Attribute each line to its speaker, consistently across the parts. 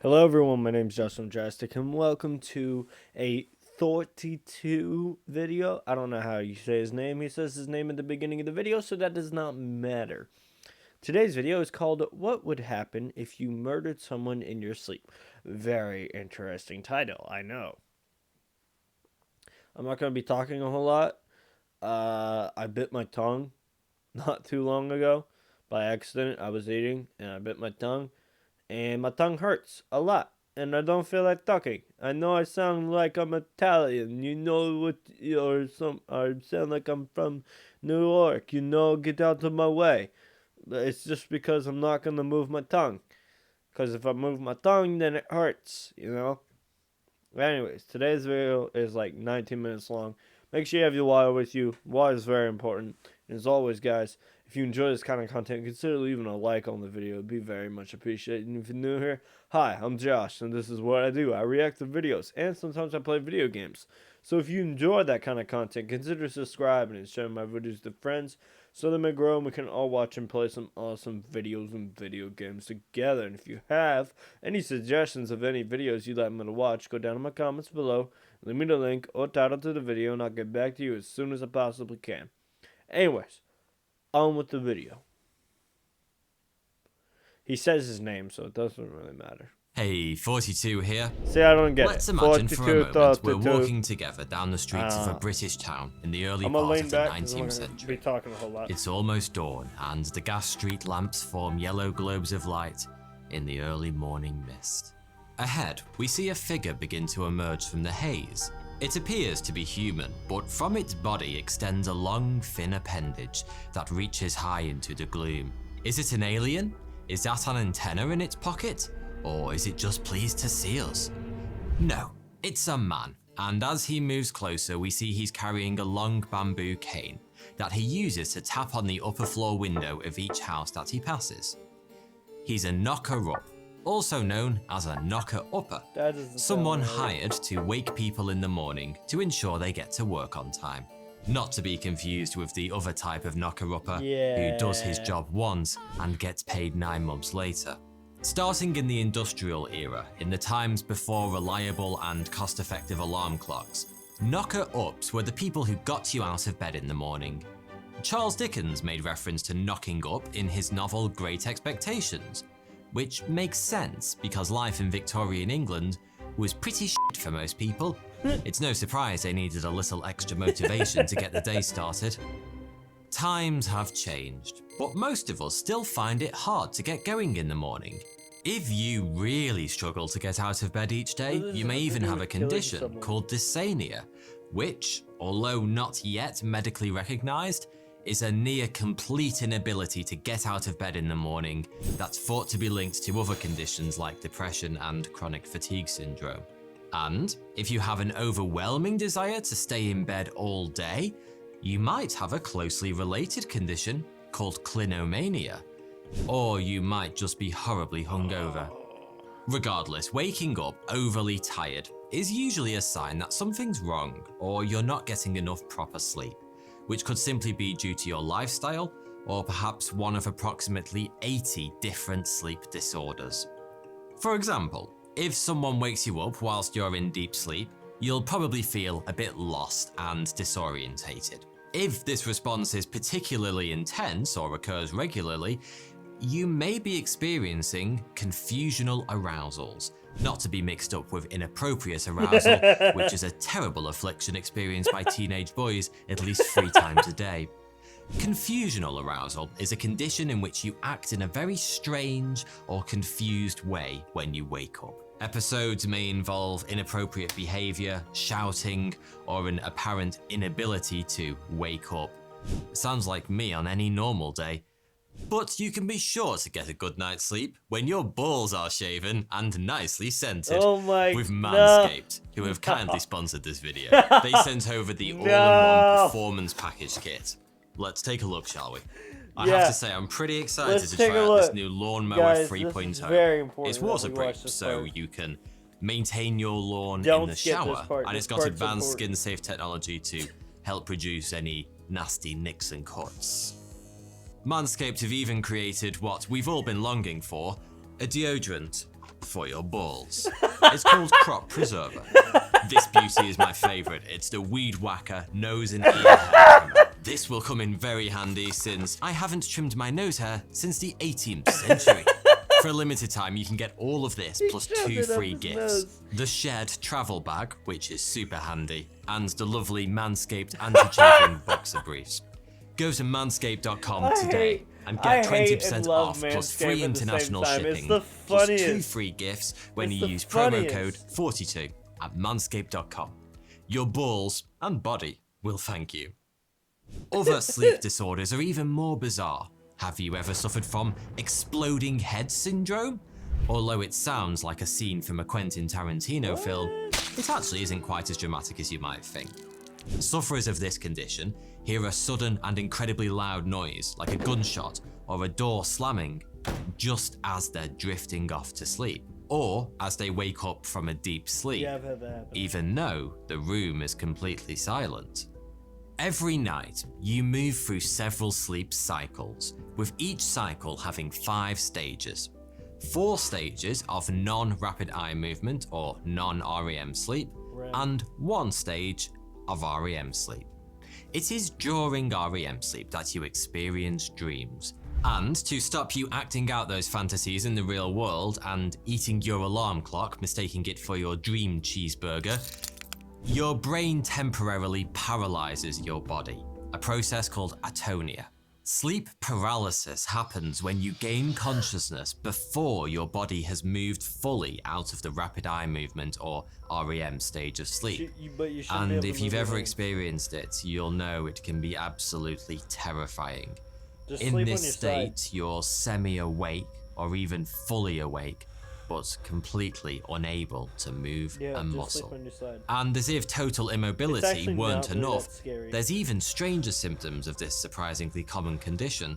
Speaker 1: Hello everyone, my name is JoshJrumJrastic and welcome to a Thoughty2 video. I don't know how you say his name. He says his name at the beginning of the video, so that does not matter. Today's video is called What Would Happen If You Murdered Someone in Your Sleep? Very interesting title, I know. I'm not going to be talking a whole lot. I bit my tongue not too long ago by accident. I was eating and I bit my tongue. And my tongue hurts a lot, and I don't feel like talking. I know I sound like I'm Italian, or I sound like I'm from New York, get out of my way. But it's just because I'm not going to move my tongue. Because if I move my tongue, then it hurts, Anyways, today's video is like 19 minutes long. Make sure you have your water with you. Water is very important. And as always, guys, if you enjoy this kind of content, consider leaving a like on the video. It would be very much appreciated. And if you're new here, hi, I'm Josh, and this is what I do. I react to videos, and sometimes I play video games. So if you enjoy that kind of content, consider subscribing and sharing my videos to friends so they may grow and we can all watch and play some awesome videos and video games together. And if you have any suggestions of any videos you'd like me to watch, go down in my comments below, leave me the link or title to the video, and I'll get back to you as soon as I possibly can. Anyways, on with the video. He says his name, so it doesn't really matter.
Speaker 2: Hey, Thoughty2 here.
Speaker 1: See, I don't get
Speaker 2: Let's
Speaker 1: it.
Speaker 2: imagine for a moment we're
Speaker 1: 42.
Speaker 2: walking together down the streets of a British town in the early part of the 19th century.
Speaker 1: Be talking a whole lot.
Speaker 2: It's almost dawn, and the gas street lamps form yellow globes of light in the early morning mist. Ahead, we see a figure begin to emerge from the haze. It appears to be human, but from its body extends a long, thin appendage that reaches high into the gloom. Is it an alien? Is that an antenna in its pocket? Or is it just pleased to see us? No, it's a man, and as he moves closer, we see he's carrying a long bamboo cane that he uses to tap on the upper floor window of each house that he passes. He's a knocker-up, also known as a knocker-upper, someone hired to wake people in the morning to ensure they get to work on time. Not to be confused with the other type of knocker-upper who does his job once and gets paid 9 months later. Starting in the industrial era, in the times before reliable and cost-effective alarm clocks, knocker-ups were the people who got you out of bed in the morning. Charles Dickens made reference to knocking up in his novel Great Expectations, which makes sense because life in Victorian England was pretty shit for most people. It's no surprise they needed a little extra motivation to get the day started. Times have changed, but most of us still find it hard to get going in the morning. If you really struggle to get out of bed each day, you may even have a condition called dysania, which, although not yet medically recognized, is a near complete inability to get out of bed in the morning that's thought to be linked to other conditions like depression and chronic fatigue syndrome. And if you have an overwhelming desire to stay in bed all day, you might have a closely related condition called clinomania, or you might just be horribly hungover. Regardless, waking up overly tired is usually a sign that something's wrong or you're not getting enough proper sleep, which could simply be due to your lifestyle or perhaps one of approximately 80 different sleep disorders. For example, if someone wakes you up whilst you're in deep sleep, you'll probably feel a bit lost and disorientated. If this response is particularly intense or occurs regularly, you may be experiencing confusional arousals, not to be mixed up with inappropriate arousal, which is a terrible affliction experienced by teenage boys at least 3 times a day. Confusional arousal is a condition in which you act in a very strange or confused way when you wake up. Episodes may involve inappropriate behavior, shouting, or an apparent inability to wake up. Sounds like me on any normal day. But you can be sure to get a good night's sleep when your balls are shaven and nicely scented with Manscaped, who have kindly sponsored this video. They sent over the all-in-one performance package kit. Let's take a look, shall we? I have to say, I'm pretty excited to try out this new Lawnmower 3.0. It's waterproof, so you can maintain your lawn in the shower, and it's got advanced skin-safe technology to help reduce any nasty nicks and cuts. Manscaped have even created what we've all been longing for, a deodorant. for your balls. It's called Crop Preserver. This beauty is my favourite. It's the Weed Whacker Nose and Ear Hair Trimmer. This will come in very handy since I haven't trimmed my nose hair since the 18th century. For a limited time, you can get all of this plus 2 free gifts. The Shed Travel Bag, which is super handy, and the lovely Manscaped Anti-Chafing Boxer Briefs. Go to manscaped.com today and get 20% off plus free international shipping plus 2 free gifts when you use promo code Thoughty2 at manscaped.com. Your balls and body will thank you. Other sleep disorders are even more bizarre. Have you ever suffered from exploding head syndrome? Although it sounds like a scene from a Quentin Tarantino film, it actually isn't quite as dramatic as you might think. Sufferers of this condition hear a sudden and incredibly loud noise, like a gunshot or a door slamming, just as they're drifting off to sleep, or as they wake up from a deep sleep, even though the room is completely silent. Every night, you move through several sleep cycles, with each cycle having 5 stages. 4 stages of non-rapid eye movement or non-REM sleep, and 1 stage of REM sleep. It is during REM sleep that you experience dreams. And to stop you acting out those fantasies in the real world and eating your alarm clock, mistaking it for your dream cheeseburger, your brain temporarily paralyzes your body, a process called atonia. Sleep paralysis happens when you gain consciousness before your body has moved fully out of the rapid eye movement or REM stage of sleep. And if you've ever experienced it, you'll know it can be absolutely terrifying. In this state, you're semi-awake or even fully awake, but completely unable to move a muscle. And as if total immobility weren't enough, there's even stranger symptoms of this surprisingly common condition.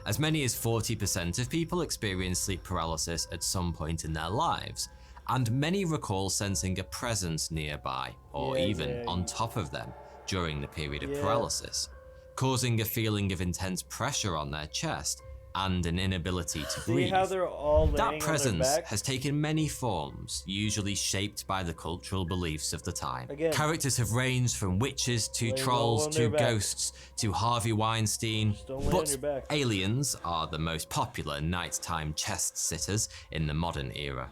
Speaker 2: As many as 40% of people experience sleep paralysis at some point in their lives, and many recall sensing a presence nearby, or even on top of them, during the period of paralysis, causing a feeling of intense pressure on their chest and an inability to breathe. That presence has taken many forms, usually shaped by the cultural beliefs of the time. Characters have ranged from witches to trolls to ghosts to Harvey Weinstein, but aliens are the most popular nighttime chest sitters in the modern era.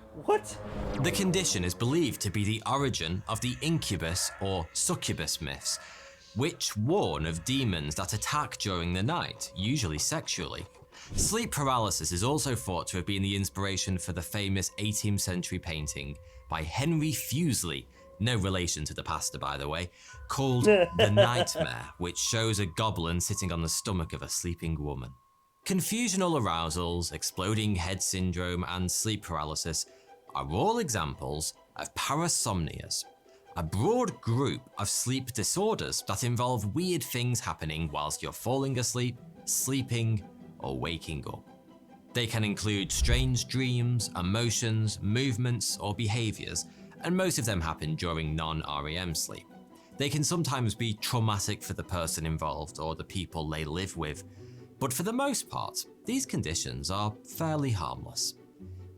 Speaker 2: The condition is believed to be the origin of the incubus or succubus myths, which warn of demons that attack during the night, usually sexually. Sleep paralysis is also thought to have been the inspiration for the famous 18th century painting by Henry Fuseli, no relation to the pastor by the way, called The Nightmare, which shows a goblin sitting on the stomach of a sleeping woman. Confusional arousals, exploding head syndrome, and sleep paralysis are all examples of parasomnias, a broad group of sleep disorders that involve weird things happening whilst you're falling asleep, sleeping, or waking up. They can include strange dreams, emotions, movements, or behaviors, and most of them happen during non-REM sleep. They can sometimes be traumatic for the person involved or the people they live with, but for the most part, these conditions are fairly harmless.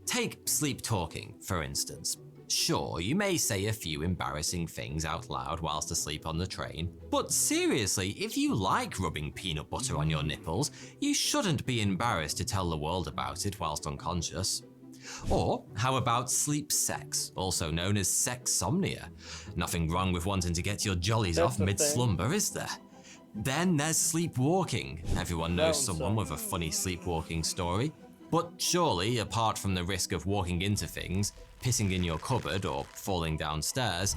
Speaker 2: Take sleep talking, for instance. Sure, you may say a few embarrassing things out loud whilst asleep on the train, but seriously, if you like rubbing peanut butter on your nipples, you shouldn't be embarrassed to tell the world about it whilst unconscious. Or how about sleep sex, also known as sexsomnia? Nothing wrong with wanting to get your jollies off mid-slumber, is there? Then there's sleepwalking. Everyone knows someone with a funny sleepwalking story. But surely, apart from the risk of walking into things, pissing in your cupboard, or falling downstairs,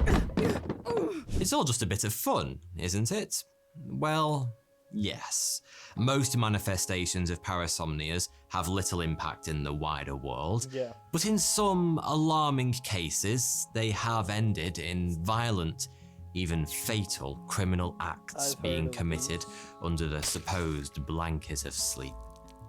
Speaker 2: it's all just a bit of fun, isn't it? Well, yes. Most manifestations of parasomnias have little impact in the wider world, but in some alarming cases, they have ended in violent, even fatal criminal acts being committed under the supposed blanket of sleep.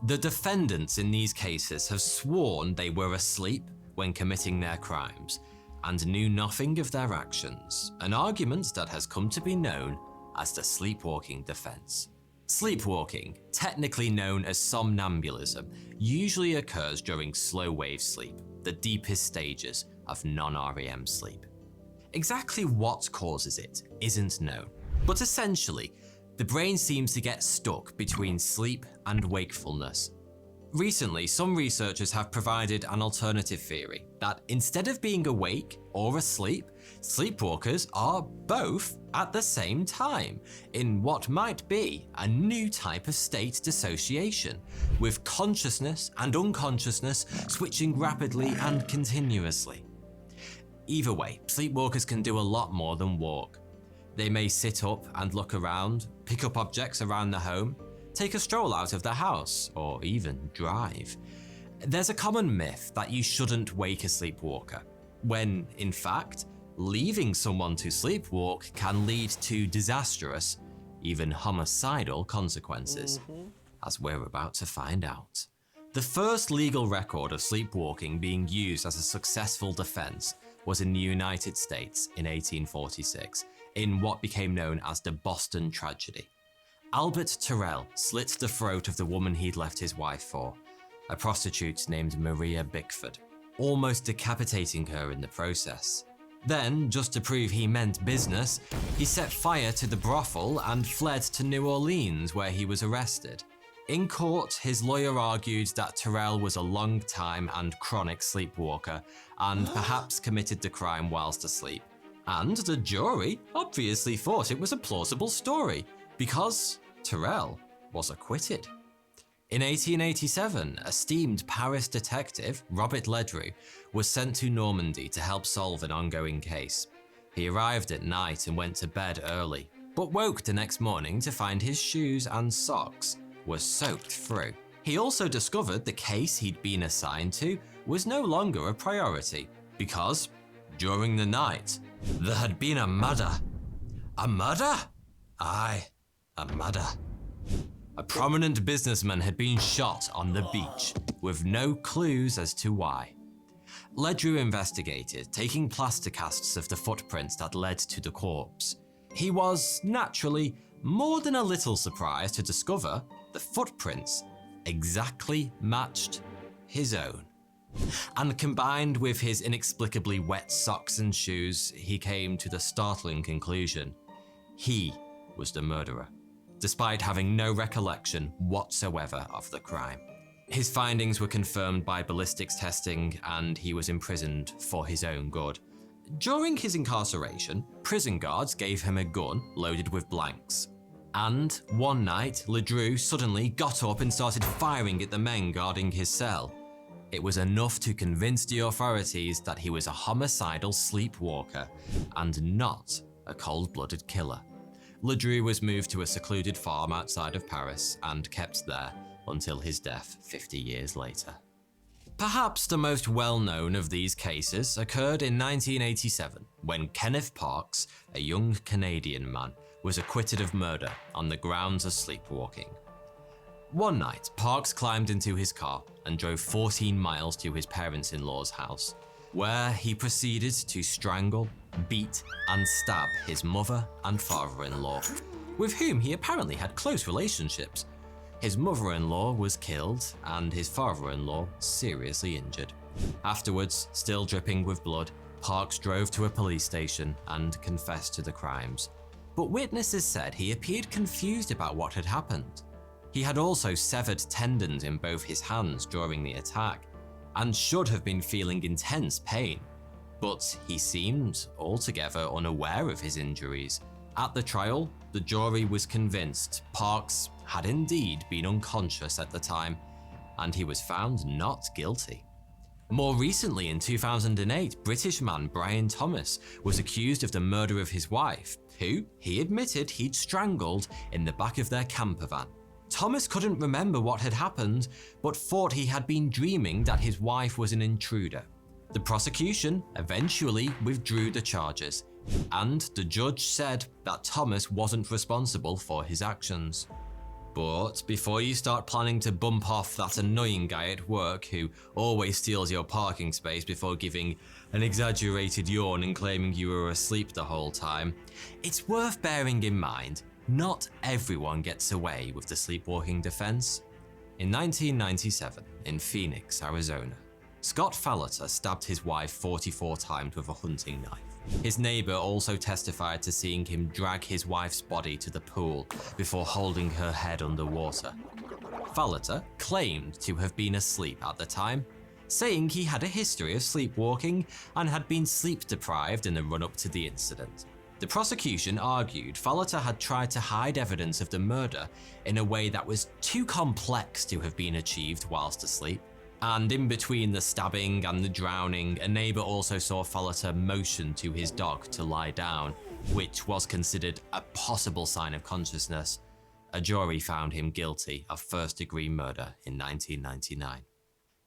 Speaker 2: The defendants in these cases have sworn they were asleep when committing their crimes and knew nothing of their actions, an argument that has come to be known as the sleepwalking defense. Sleepwalking, technically known as somnambulism, usually occurs during slow wave sleep, the deepest stages of non-REM sleep. Exactly what causes it isn't known, but essentially, the brain seems to get stuck between sleep and wakefulness. Recently, some researchers have provided an alternative theory that instead of being awake or asleep, sleepwalkers are both at the same time in what might be a new type of state dissociation, with consciousness and unconsciousness switching rapidly and continuously. Either way, sleepwalkers can do a lot more than walk. They may sit up and look around, pick up objects around the home, take a stroll out of the house, or even drive. There's a common myth that you shouldn't wake a sleepwalker, when, in fact, leaving someone to sleepwalk can lead to disastrous, even homicidal consequences, as we're about to find out. The first legal record of sleepwalking being used as a successful defense was in the United States in 1846, in what became known as the Boston Tragedy. Albert Terrell slit the throat of the woman he'd left his wife for, a prostitute named Maria Bickford, almost decapitating her in the process. Then, just to prove he meant business, he set fire to the brothel and fled to New Orleans, where he was arrested. In court, his lawyer argued that Terrell was a long-time and chronic sleepwalker and perhaps committed the crime whilst asleep. And the jury obviously thought it was a plausible story, because Terrell was acquitted. In 1887, esteemed Paris detective Robert Ledru was sent to Normandy to help solve an ongoing case. He arrived at night and went to bed early, but woke the next morning to find his shoes and socks were soaked through. He also discovered the case he'd been assigned to was no longer a priority, because during the night, there had been a murder. A murder? Aye, a murder. A prominent businessman had been shot on the beach, with no clues as to why. Ledru investigated, taking plaster casts of the footprints that led to the corpse. He was, naturally, more than a little surprised to discover the footprints exactly matched his own. And combined with his inexplicably wet socks and shoes, he came to the startling conclusion: he was the murderer, despite having no recollection whatsoever of the crime. His findings were confirmed by ballistics testing, and he was imprisoned for his own good. During his incarceration, prison guards gave him a gun loaded with blanks. And one night, Ledru suddenly got up and started firing at the men guarding his cell. It was enough to convince the authorities that he was a homicidal sleepwalker and not a cold-blooded killer. Ledru was moved to a secluded farm outside of Paris and kept there until his death 50 years later. Perhaps the most well-known of these cases occurred in 1987, when Kenneth Parks, a young Canadian man, was acquitted of murder on the grounds of sleepwalking. One night, Parks climbed into his car and drove 14 miles to his parents-in-law's house, where he proceeded to strangle, beat, and stab his mother and father-in-law, with whom he apparently had close relationships. His mother-in-law was killed and his father-in-law seriously injured. Afterwards, still dripping with blood, Parks drove to a police station and confessed to the crimes. But witnesses said he appeared confused about what had happened. He had also severed tendons in both his hands during the attack and should have been feeling intense pain, but he seemed altogether unaware of his injuries. At the trial, the jury was convinced Parks had indeed been unconscious at the time, and he was found not guilty. More recently, in 2008, British man Brian Thomas was accused of the murder of his wife, who he admitted he'd strangled in the back of their camper van. Thomas couldn't remember what had happened, but thought he had been dreaming that his wife was an intruder. The prosecution eventually withdrew the charges, and the judge said that Thomas wasn't responsible for his actions. But before you start planning to bump off that annoying guy at work who always steals your parking space before giving an exaggerated yawn and claiming you were asleep the whole time, it's worth bearing in mind Not everyone gets away with the sleepwalking defense. In 1997, in Phoenix, Arizona, Scott Falloter stabbed his wife 44 times with a hunting knife. His neighbor also testified to seeing him drag his wife's body to the pool before holding her head underwater. Falloter claimed to have been asleep at the time, saying he had a history of sleepwalking and had been sleep deprived in the run-up to the incident. The prosecution argued Falloter had tried to hide evidence of the murder in a way that was too complex to have been achieved whilst asleep. And in between the stabbing and the drowning, a neighbor also saw Falloter motion to his dog to lie down, which was considered a possible sign of consciousness. A jury found him guilty of first-degree murder in 1999.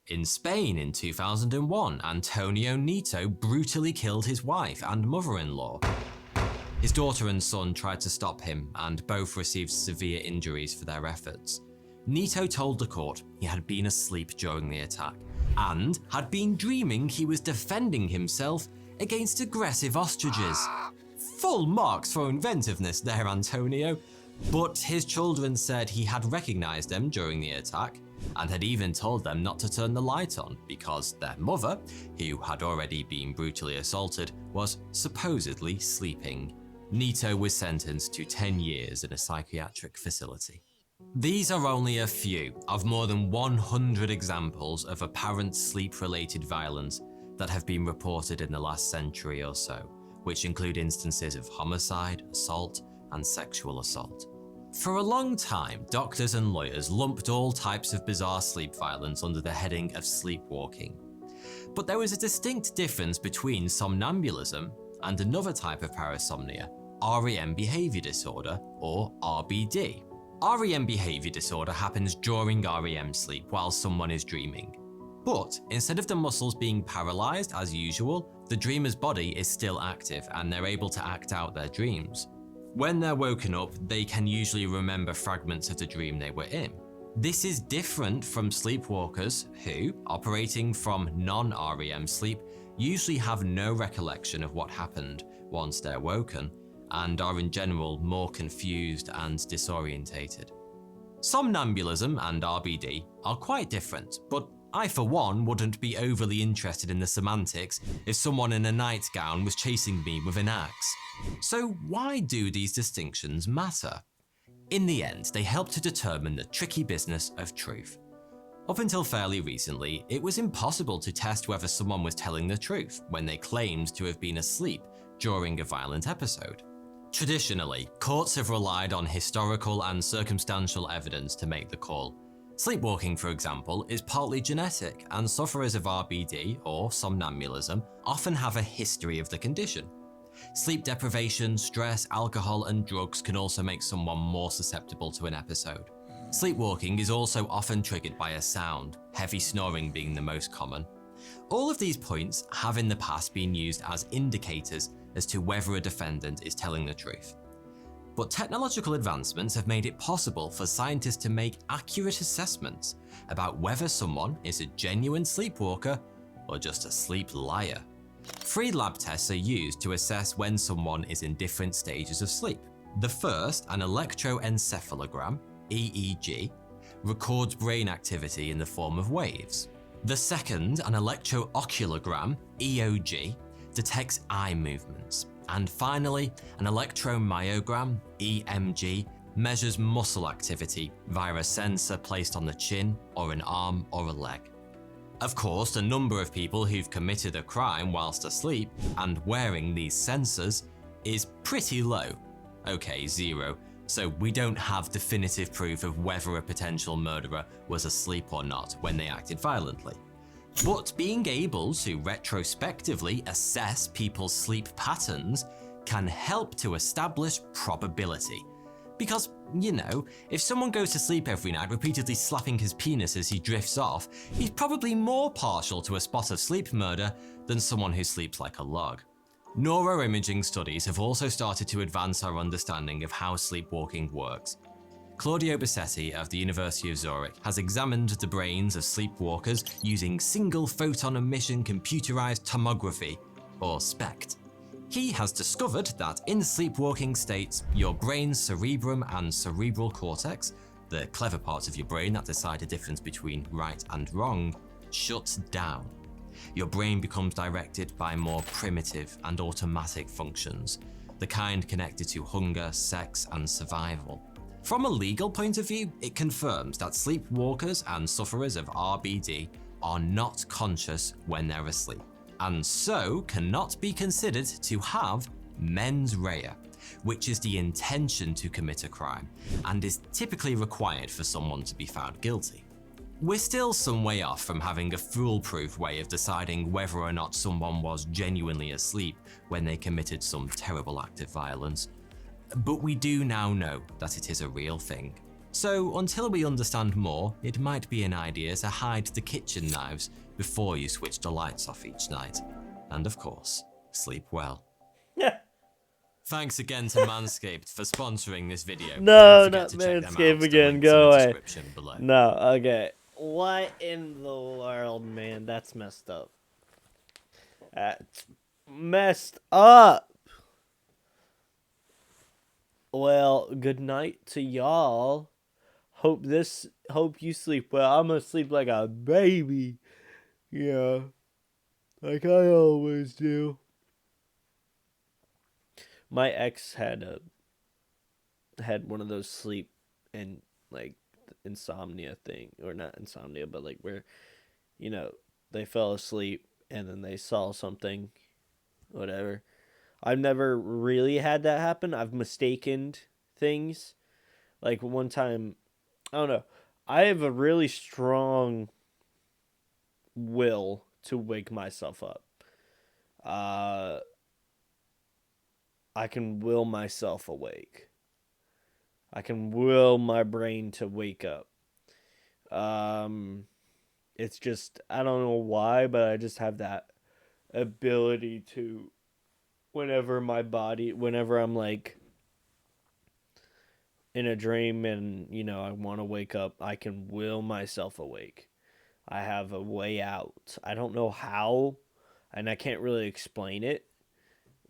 Speaker 2: In Spain in 2001, Antonio Nieto brutally killed his wife and mother-in-law. His daughter and son tried to stop him, and both received severe injuries for their efforts. Nieto told the court he had been asleep during the attack, and had been dreaming he was defending himself against aggressive ostriches. Full marks for inventiveness there, Antonio. But his children said he had recognized them during the attack, and had even told them not to turn the light on because their mother, who had already been brutally assaulted, was supposedly sleeping. Nieto was sentenced to 10 years in a psychiatric facility. These are only a few of more than 100 examples of apparent sleep-related violence that have been reported in the last century or so, which include instances of homicide, assault, and sexual assault. For a long time, doctors and lawyers lumped all types of bizarre sleep violence under the heading of sleepwalking. But there was a distinct difference between somnambulism and another type of parasomnia, REM behavior disorder, or RBD. REM behavior disorder happens during REM sleep while someone is dreaming. But instead of the muscles being paralyzed as usual, the dreamer's body is still active and they're able to act out their dreams. When they're woken up, they can usually remember fragments of the dream they were in. This is different from sleepwalkers who, operating from non-REM sleep, usually have no recollection of what happened once they're woken, and are in general more confused and disorientated. Somnambulism and RBD are quite different, but I for one wouldn't be overly interested in the semantics if someone in a nightgown was chasing me with an axe. So why do these distinctions matter? In the end, they help to determine the tricky business of truth. Up until fairly recently, it was impossible to test whether someone was telling the truth when they claimed to have been asleep during a violent episode. Traditionally, courts have relied on historical and circumstantial evidence to make the call. Sleepwalking, for example, is partly genetic, and sufferers of RBD, or somnambulism, often have a history of the condition. Sleep deprivation, stress, alcohol, and drugs can also make someone more susceptible to an episode. Sleepwalking is also often triggered by a sound, heavy snoring being the most common. All of these points have in the past been used as indicators as to whether a defendant is telling the truth. But technological advancements have made it possible for scientists to make accurate assessments about whether someone is a genuine sleepwalker or just a sleep liar. Free lab tests are used to assess when someone is in different stages of sleep. The first, an electroencephalogram, EEG, records brain activity in the form of waves. The second, an electrooculogram, EOG, detects eye movements. And finally, an electromyogram, EMG, measures muscle activity via a sensor placed on the chin or an arm or a leg. Of course, the number of people who've committed a crime whilst asleep and wearing these sensors is pretty low. Okay, 0. So we don't have definitive proof of whether a potential murderer was asleep or not when they acted violently. But being able to retrospectively assess people's sleep patterns can help to establish probability. Because, you know, if someone goes to sleep every night repeatedly slapping his penis as he drifts off, he's probably more partial to a spot of sleep murder than someone who sleeps like a log. Neuroimaging studies have also started to advance our understanding of how sleepwalking works. Claudio Bassetti of the University of Zurich has examined the brains of sleepwalkers using single photon emission computerized tomography, or SPECT. He has discovered that in sleepwalking states, your brain's cerebrum and cerebral cortex, the clever parts of your brain that decide the difference between right and wrong, shuts down. Your brain becomes directed by more primitive and automatic functions, the kind connected to hunger, sex, and survival. From a legal point of view, it confirms that sleepwalkers and sufferers of RBD are not conscious when they're asleep, and so cannot be considered to have mens rea, which is the intention to commit a crime, and is typically required for someone to be found guilty. We're still some way off from having a foolproof way of deciding whether or not someone was genuinely asleep when they committed some terrible act of violence, but we do now know that it is a real thing. So until we understand more, it might be an idea to hide the kitchen knives before you switch the lights off each night. And of course, sleep well.
Speaker 1: Yeah.
Speaker 2: Thanks again to Manscaped for sponsoring this video.
Speaker 1: No,
Speaker 2: Don't
Speaker 1: not
Speaker 2: forget to check them
Speaker 1: Manscaped
Speaker 2: out. The
Speaker 1: again.
Speaker 2: link's
Speaker 1: Go
Speaker 2: in the
Speaker 1: away.
Speaker 2: description below.
Speaker 1: No, okay. What in the world, man? That's messed up. That's messed up. Well, good night to y'all. Hope you sleep well. I'm gonna sleep like a baby. Yeah. Like I always do. My ex had one of those sleep and like insomnia thing, or not insomnia, but like where, they fell asleep and then they saw something, whatever. I've never really had that happen. I've mistaken things. Like one time, I don't know. I have a really strong will to wake myself up. I can will myself awake. I can will my brain to wake up. It's just, I don't know why, but I just have that ability to, whenever I'm like in a dream and, I want to wake up, I can will myself awake. I have a way out. I don't know how, and I can't really explain it,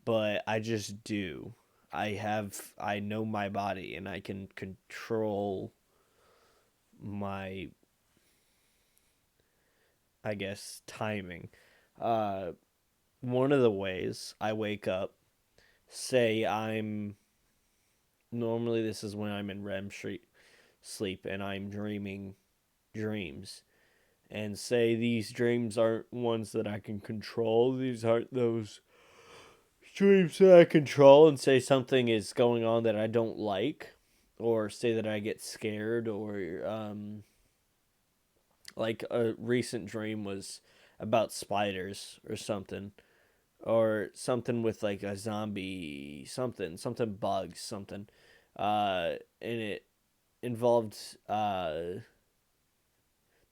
Speaker 1: but I just do. I know my body, and I can control my, I guess, timing. One of the ways I wake up, say normally this is when I'm in REM sleep and I'm dreaming dreams. And say these dreams aren't ones that I can control. These aren't those dreams that I control, and say something is going on that I don't like, or say that I get scared, or like a recent dream was about spiders or something, or something with like a zombie, something bugs, something, and it involved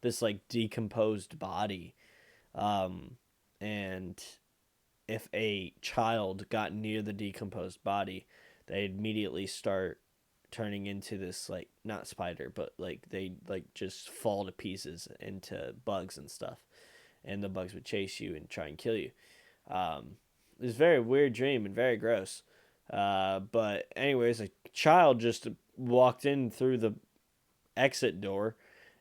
Speaker 1: this like decomposed body, and if a child got near the decomposed body, they immediately start turning into this, like, not spider, but like they like just fall to pieces into bugs and stuff, and the bugs would chase you and try and kill you. It was a very weird dream and very gross. But anyways, a child just walked in through the exit door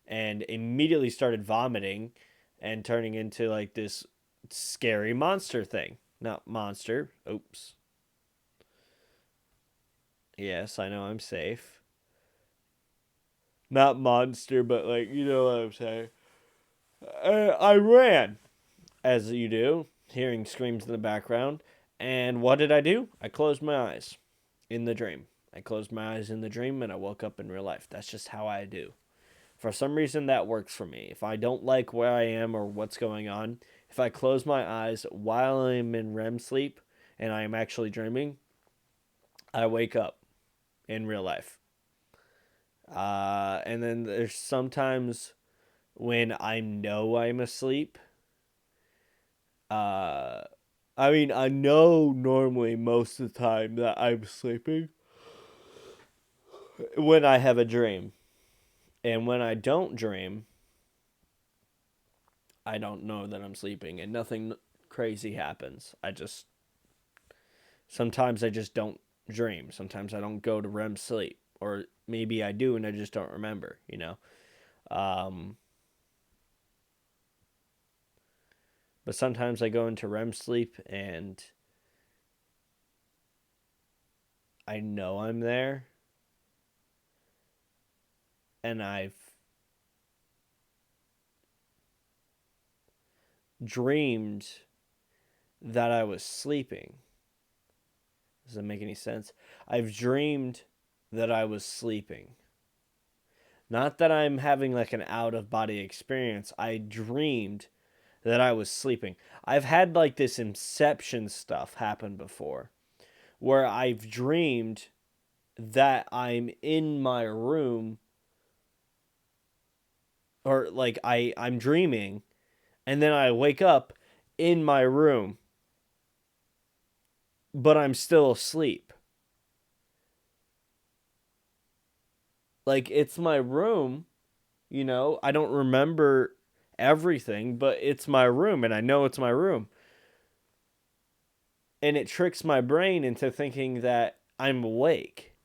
Speaker 1: and immediately started vomiting and turning into like this scary monster thing. Not monster. Oops. Yes, I know I'm safe. Not monster, but like, you know what I'm saying. I ran, as you do, hearing screams in the background. And what did I do? I closed my eyes in the dream. I closed my eyes in the dream and I woke up in real life. That's just how I do. For some reason, that works for me. If I don't like where I am or what's going on, if I close my eyes while I'm in REM sleep and I am actually dreaming, I wake up in real life. And then there's sometimes when I know I'm asleep. I know normally most of the time that I'm sleeping when I have a dream. And when I don't dream, I don't know that I'm sleeping and nothing crazy happens. Sometimes I just don't dream. Sometimes I don't go to REM sleep. Or maybe I do and I just don't remember, you know? But sometimes I go into REM sleep and I know I'm there. And I've dreamed that I was sleeping. Does that make any sense? I've dreamed that I was sleeping. Not that I'm having like an out of body experience. I dreamed that I was sleeping. I've had like this inception stuff happen before where I've dreamed that I'm in my room or like I'm dreaming and then I wake up in my room but I'm still asleep. Like it's my room, you know, I don't remember everything, but it's my room and I know it's my room. And it tricks my brain into thinking that I'm awake.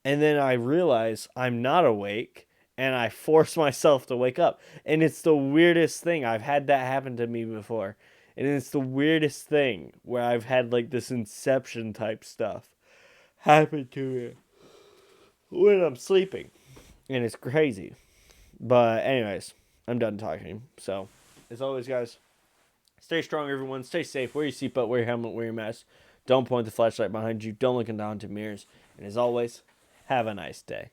Speaker 1: And then I realize I'm not awake and I force myself to wake up. And it's the weirdest thing. I've had that happen to me before. And it's the weirdest thing where I've had like this inception type stuff happen to me when I'm sleeping. And it's crazy. But, anyways, I'm done talking. So, as always, guys, stay strong, everyone. Stay safe. Wear your seatbelt, wear your helmet, wear your mask. Don't point the flashlight behind you. Don't look down into mirrors. And as always, have a nice day.